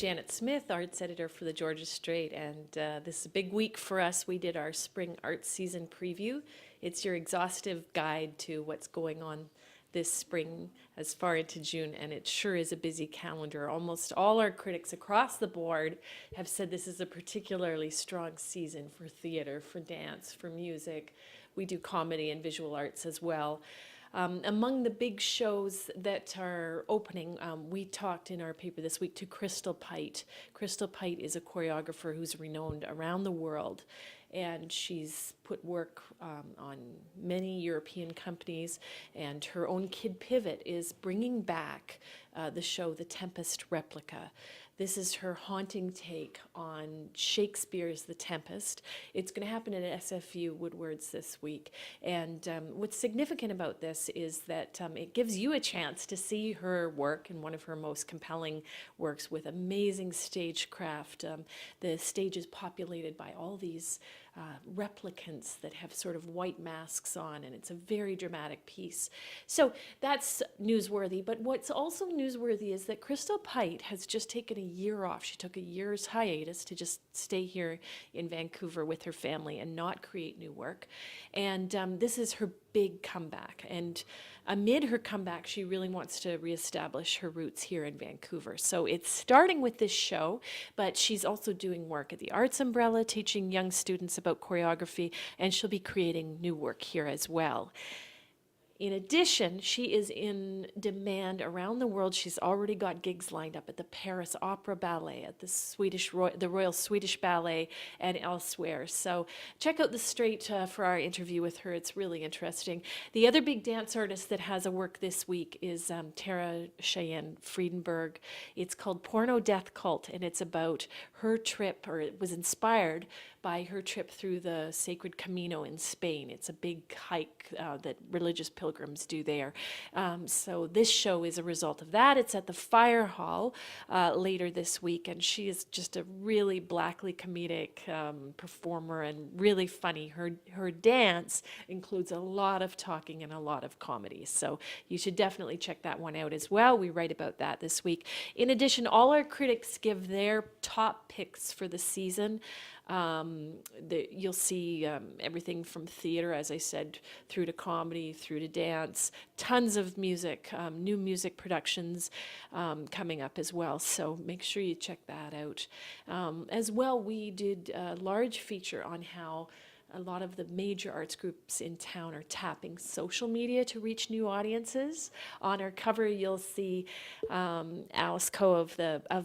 Janet Smith, arts editor for the Georgia Straight, and this is a big week for us. We did our spring art season preview. It's your exhaustive guide to what's going on this spring as far into June, and it sure is a busy calendar. Almost all our critics across the board have said this is a particularly strong season for theater, for dance, for music. We do comedy and visual arts as well. Among the big shows that are opening, we talked in our paper this week to Crystal Pite. Crystal Pite is a choreographer who's renowned around the world, and she's put work on many European companies, and her own Kid Pivot is bringing back the show The Tempest Replica. This is her haunting take on Shakespeare's The Tempest. It's going to happen at SFU Woodwards this week. And what's significant about this is that it gives you a chance to see her work in one of her most compelling works with amazing stagecraft. The stage is populated by all these replicants that have sort of white masks on, and it's a very dramatic piece. So that's newsworthy, but what's also newsworthy is that Crystal Pite has just taken a year off. She took a year's hiatus to just stay here in Vancouver with her family and not create new work. And this is her big comeback. And amid her comeback, she really wants to reestablish her roots here in Vancouver. So it's starting with this show, but she's also doing work at the Arts Umbrella, teaching young students about choreography, and she'll be creating new work here as well. In addition, she is in demand around the world. She's already got gigs lined up at the Paris Opera Ballet, at the Royal Swedish Ballet, and elsewhere. So check out The Straight for our interview with her. It's really interesting. The other big dance artist that has a work this week is Tara Cheyenne Friedenberg. It's called Porno Death Cult, and it's about her trip, or it was inspired by her trip through the Sacred Camino in Spain. It's a big hike that religious pilgrims do there. So this show is a result of that. It's at the Fire Hall later this week, and she is just a really blackly comedic performer and really funny. Her dance includes a lot of talking and a lot of comedy, so you should definitely check that one out as well. We write about that this week. In addition, all our critics give their top picks for the season. You'll see everything from theater, as I said, through to comedy, through to dance, tons of music, new music productions coming up as well. So make sure you check that out. As well, we did a large feature on how a lot of the major arts groups in town are tapping social media to reach new audiences. On our cover, you'll see Alice Coe of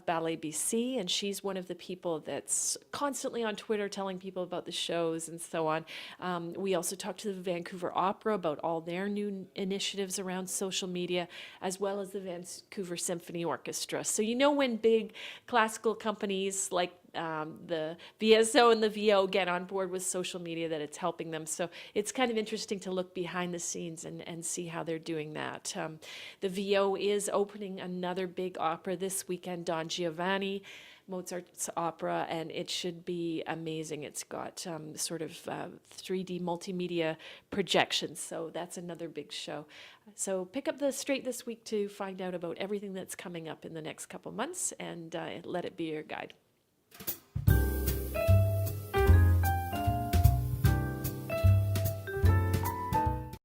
Ballet BC, and she's one of the people that's constantly on Twitter telling people about the shows and so on. We also talked to the Vancouver Opera about all their new initiatives around social media, as well as the Vancouver Symphony Orchestra. So you know when big classical companies like the VSO and the VO get on board with social media, that it's helping them. So it's kind of interesting to look behind the scenes and see how they're doing that. The VO is opening another big opera this weekend, Don Giovanni, Mozart's opera, and it should be amazing. It's got sort of 3D multimedia projections, so that's another big show. So pick up The Straight this week to find out about everything that's coming up in the next couple months, and let it be your guide.